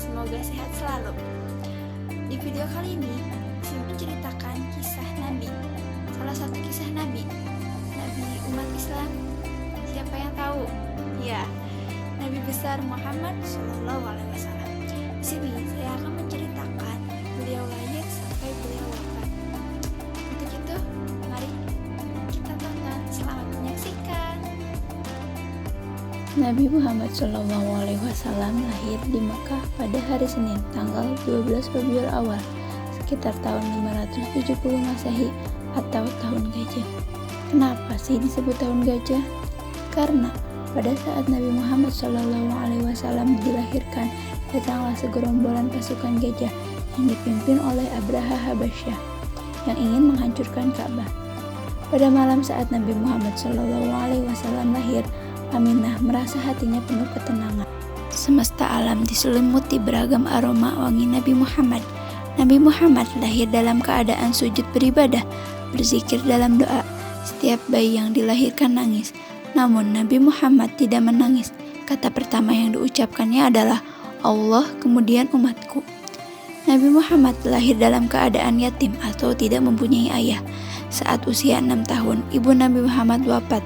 semoga sehat selalu. Di video kali ini, saya menceritakan kisah Nabi. Salah satu kisah Nabi umat Islam. Siapa yang tahu? Ya, Nabi besar Muhammad SAW. Di sini saya akan menceritakan beliau lahir sampai beliau wafat. Untuk itu, mari kita tonton. Selamat menyaksikan. Nabi Muhammad SAW lahir di Mekah pada hari Senin, tanggal 12 Rabiul Awal, sekitar tahun 570 Masehi atau tahun gajah. Kenapa sih disebut tahun gajah? Karena pada saat Nabi Muhammad SAW dilahirkan, datanglah segerombolan pasukan gajah yang dipimpin oleh Abraha Habasyah yang ingin menghancurkan Ka'bah. Pada malam saat Nabi Muhammad SAW lahir, Aminah merasa hatinya penuh ketenangan. Semesta alam diselimuti beragam aroma wangi Nabi Muhammad. Nabi Muhammad lahir dalam keadaan sujud beribadah, berzikir dalam doa. Setiap bayi yang dilahirkan nangis, namun Nabi Muhammad tidak menangis. Kata pertama yang diucapkannya adalah Allah, kemudian umatku. Nabi Muhammad lahir dalam keadaan yatim atau tidak mempunyai ayah. Saat usia 6 tahun, ibu Nabi Muhammad wafat.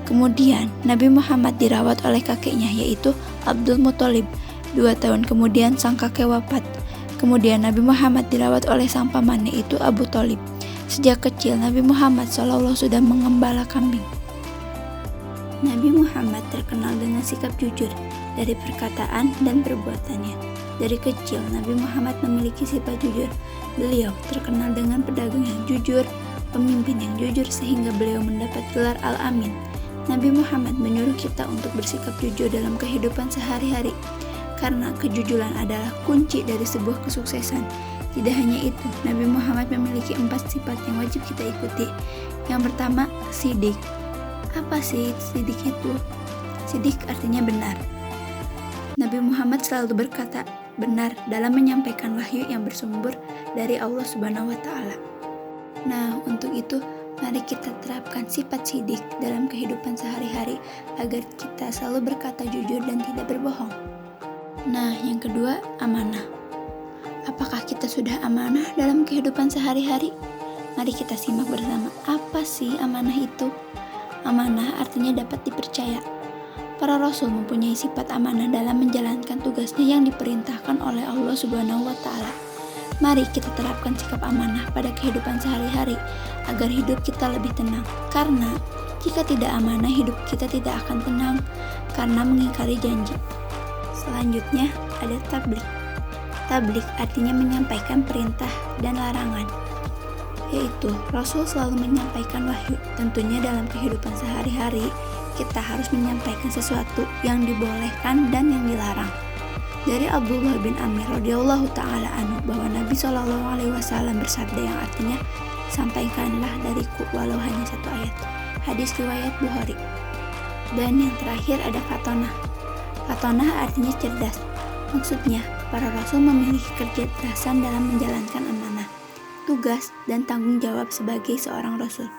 Kemudian Nabi Muhammad dirawat oleh kakeknya, yaitu Abdul Muthalib. 2 tahun kemudian sang kakek wafat. Kemudian Nabi Muhammad dirawat oleh sang paman, yaitu Abu Thalib. Sejak kecil Nabi Muhammad SAW sudah mengembala kambing. Nabi Muhammad terkenal dengan sikap jujur dari perkataan dan perbuatannya. Dari kecil Nabi Muhammad memiliki sifat jujur. Beliau terkenal dengan pedagang yang jujur, pemimpin yang jujur, sehingga beliau mendapat gelar Al-Amin. Nabi Muhammad menyuruh kita untuk bersikap jujur dalam kehidupan sehari-hari, karena kejujuran adalah kunci dari sebuah kesuksesan. Tidak hanya itu, Nabi Muhammad memiliki 4 sifat yang wajib kita ikuti. Yang pertama, sidik. Apa sih sidik itu? Sidik artinya benar. Nabi Muhammad selalu berkata benar dalam menyampaikan wahyu yang bersumber dari Allah Subhanahu wa Ta'ala. Nah, untuk itu, mari kita terapkan sifat sidik dalam kehidupan sehari-hari agar kita selalu berkata jujur dan tidak berbohong. Nah, yang kedua, amanah. Apakah kita sudah amanah dalam kehidupan sehari-hari? Mari kita simak bersama. Apa sih amanah itu? Amanah artinya dapat dipercaya. Para rasul mempunyai sifat amanah dalam menjalankan tugasnya yang diperintahkan oleh Allah Subhanahu wa Ta'ala. Mari kita terapkan sikap amanah pada kehidupan sehari-hari agar hidup kita lebih tenang. Karena jika tidak amanah, hidup kita tidak akan tenang karena mengingkari janji. Selanjutnya ada tablik. Tablik artinya menyampaikan perintah dan larangan, yaitu Rasul selalu menyampaikan wahyu. Tentunya dalam kehidupan sehari-hari kita harus menyampaikan sesuatu yang dibolehkan dan yang dilarang. Dari Abdullah bin Amir radhiyallahu ta'ala anhu bahwa Nabi SAW bersabda yang artinya, sampaikanlah dariku walau hanya 1 ayat. Hadis riwayat Bukhari. Dan yang terakhir ada fatonah. Fatonah artinya cerdas. Maksudnya, para rasul memiliki kecerdasan dalam menjalankan amanah, tugas, dan tanggung jawab sebagai seorang rasul.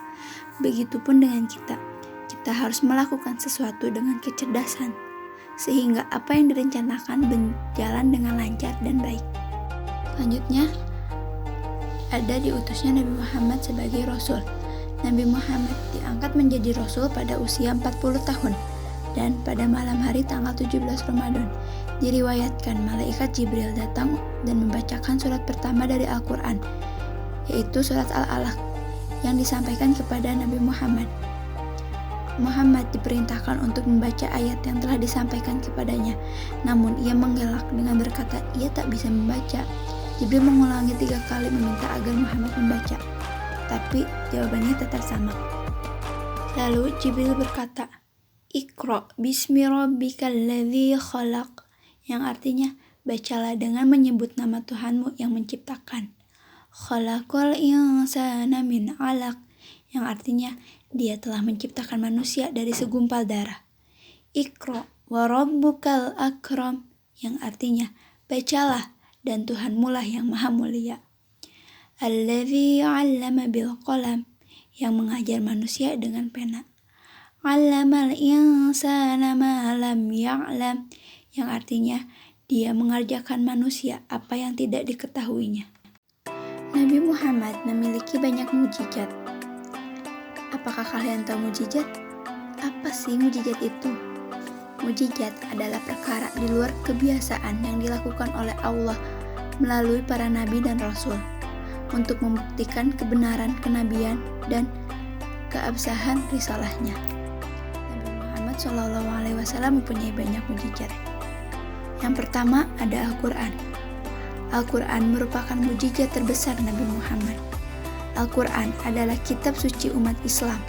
Begitupun dengan kita. Kita harus melakukan sesuatu dengan kecerdasan, sehingga apa yang direncanakan berjalan dengan lancar dan baik. Selanjutnya, ada diutusnya Nabi Muhammad sebagai Rasul. Nabi Muhammad diangkat menjadi Rasul pada usia 40 tahun, dan pada malam hari tanggal 17 Ramadan, diriwayatkan malaikat Jibril datang dan membacakan surat pertama dari Al-Quran, yaitu surat Al-Alaq, yang disampaikan kepada Nabi Muhammad. Muhammad diperintahkan untuk membaca ayat yang telah disampaikan kepadanya, namun ia mengelak dengan berkata ia tak bisa membaca. Jibril mengulangi 3 kali meminta agar Muhammad membaca, tapi jawabannya tetap sama. Lalu Jibril berkata, Iqra bismi rabbikal ladzi khalaq, yang artinya bacalah dengan menyebut nama Tuhanmu yang menciptakan. Khalaqal insana min 'alaq, yang artinya Dia telah menciptakan manusia dari segumpal darah. Iqra wa rabbukal akram, yang artinya bacalah dan Tuhanmu lah yang maha mulia. Alladzi 'allama bil qalam, yang mengajar manusia dengan pena. 'Allamal insana ma lam ya'lam, yang artinya Dia mengerjakan manusia apa yang tidak diketahuinya. Nabi Muhammad memiliki banyak mukjizat. Apakah kalian tahu mukjizat? Apa sih mukjizat itu? Mukjizat adalah perkara di luar kebiasaan yang dilakukan oleh Allah melalui para nabi dan rasul untuk membuktikan kebenaran kenabian dan keabsahan risalahnya. Nabi Muhammad SAW mempunyai banyak mukjizat. Yang pertama ada Al-Quran. Al-Quran merupakan mukjizat terbesar Nabi Muhammad. Al-Quran adalah kitab suci umat Islam,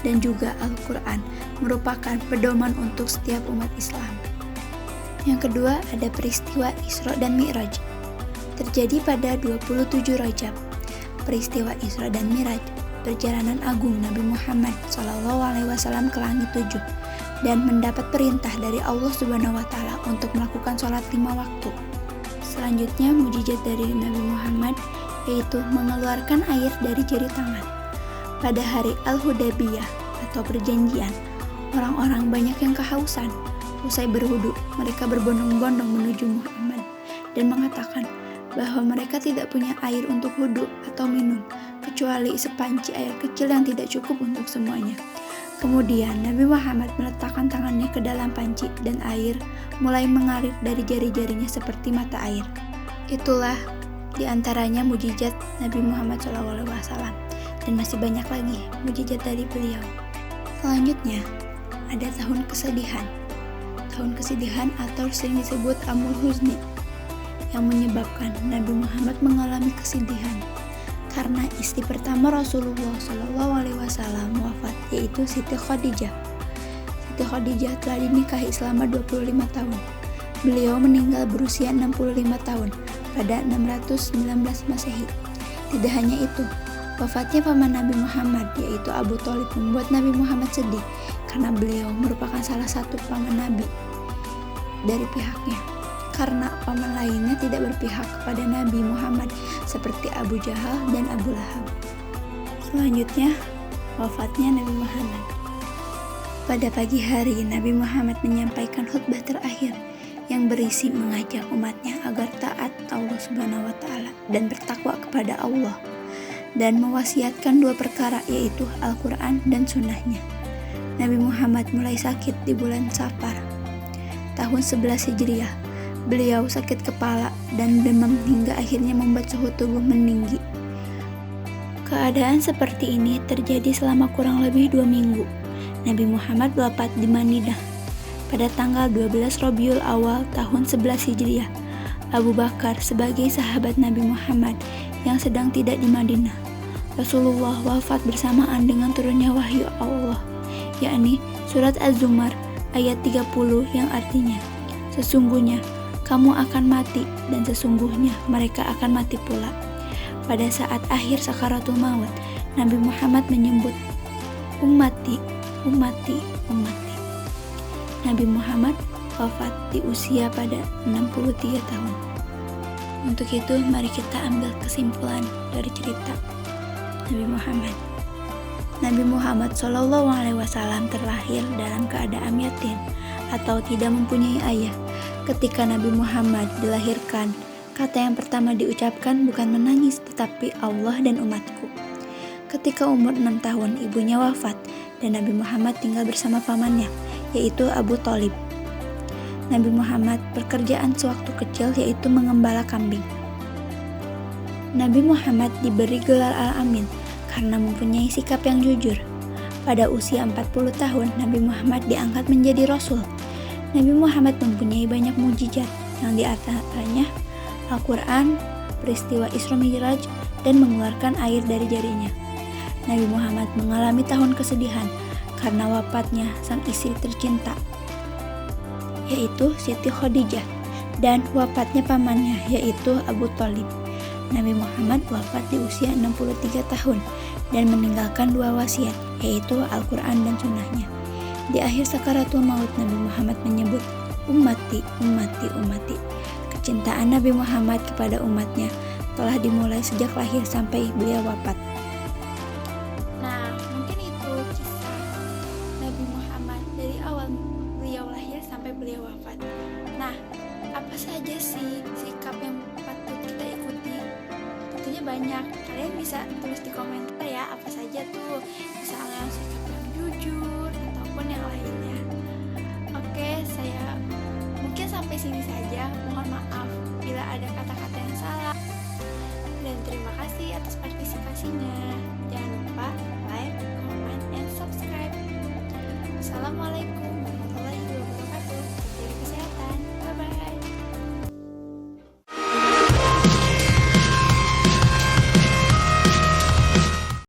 dan juga Al-Quran merupakan pedoman untuk setiap umat Islam. Yang kedua ada peristiwa Isra dan Mi'raj. Terjadi pada 27 Rajab. Peristiwa Isra dan Mi'raj, perjalanan agung Nabi Muhammad SAW ke langit 7 dan mendapat perintah dari Allah Subhanahu wa Ta'ala untuk melakukan sholat 5 waktu. Selanjutnya, mukjizat dari Nabi Muhammad yaitu mengeluarkan air dari jari tangan. Pada hari Al-Hudaybiyah atau perjanjian, orang-orang banyak yang kehausan. Usai berwudu, mereka berbondong-bondong menuju Muhammad dan mengatakan bahwa mereka tidak punya air untuk wudu atau minum, kecuali sepanci air kecil yang tidak cukup untuk semuanya. Kemudian Nabi Muhammad meletakkan tangannya ke dalam panci dan air mulai mengalir dari jari-jarinya seperti mata air. Itulah diantaranya mukjizat Nabi Muhammad SAW, dan masih banyak lagi mukjizat dari beliau. Selanjutnya ada tahun kesedihan. Tahun kesedihan atau sering disebut Amul Huzni, yang menyebabkan Nabi Muhammad mengalami kesedihan karena istri pertama Rasulullah SAW wafat, yaitu Siti Khadijah. Siti Khadijah telah dinikahi selama 25 tahun. Beliau meninggal berusia 65 tahun pada 619 Masehi. Tidak hanya itu, wafatnya paman Nabi Muhammad yaitu Abu Thalib membuat Nabi Muhammad sedih karena beliau merupakan salah satu paman Nabi dari pihaknya. Karena paman lainnya tidak berpihak kepada Nabi Muhammad seperti Abu Jahal dan Abu Lahab. Selanjutnya, wafatnya Nabi Muhammad. Pada pagi hari, Nabi Muhammad menyampaikan khutbah terakhir yang berisi mengajak umatnya agar taat Allah Subhanahu wa Ta'ala dan bertakwa kepada Allah, dan mewasiatkan 2 perkara yaitu Al-Quran dan Sunnahnya. Nabi Muhammad mulai sakit di bulan Safar tahun 11 Hijriah. Beliau sakit kepala dan demam hingga akhirnya membuat suhu tubuh meninggi. Keadaan seperti ini terjadi selama kurang lebih 2 minggu. Nabi Muhammad wafat di Madinah pada tanggal 12 Rabiul Awal tahun 11 Hijriah. Abu Bakar sebagai sahabat Nabi Muhammad yang sedang tidak di Madinah. Rasulullah wafat bersamaan dengan turunnya wahyu Allah, yakni surat Az-Zumar ayat 30 yang artinya, sesungguhnya kamu akan mati dan sesungguhnya mereka akan mati pula. Pada saat akhir sakaratul maut, Nabi Muhammad menyebut ummati, ummati, ummati. Nabi Muhammad wafat di usia pada 63 tahun. Untuk itu, mari kita ambil kesimpulan dari cerita Nabi Muhammad. Nabi Muhammad SAW terlahir dalam keadaan yatim atau tidak mempunyai ayah. Ketika Nabi Muhammad dilahirkan, kata yang pertama diucapkan bukan menangis, tetapi Allah dan umatku. Ketika umur 6 tahun, ibunya wafat dan Nabi Muhammad tinggal bersama pamannya, yaitu Abu Thalib. Nabi Muhammad pekerjaan sewaktu kecil yaitu mengembala kambing. Nabi Muhammad diberi gelar Al-Amin karena mempunyai sikap yang jujur. Pada usia 40 tahun, Nabi Muhammad diangkat menjadi Rasul. Nabi Muhammad mempunyai banyak mukjizat, yang diantaranya Al-Quran, peristiwa Isra Mi'raj, dan mengeluarkan air dari jarinya. Nabi Muhammad mengalami tahun kesedihan karena wafatnya sang istri tercinta, yaitu Siti Khadijah, dan wafatnya pamannya, yaitu Abu Thalib. Nabi Muhammad wafat di usia 63 tahun dan meninggalkan 2 wasiat, yaitu Al-Quran dan Sunnahnya. Di akhir sakaratul maut, Nabi Muhammad menyebut ummati, ummati, ummati. Kecintaan Nabi Muhammad kepada umatnya telah dimulai sejak lahir sampai beliau wafat. Nah, mungkin itu kisah Nabi Muhammad dari awal beliau lahir sampai beliau wafat. Nah, apa saja sih sikap yang patut kita ikuti? Tentunya banyak. Kalian bisa tulis di komentar ya, apa saja tuh. Misalnya sikap yang jujur ataupun yang lainnya. Oke, saya mungkin sampai sini saja. Mohon maaf bila ada kata-kata yang salah. Dan terima kasih atas partisipasinya. Jangan lupa like, comment, and subscribe. Assalamualaikum.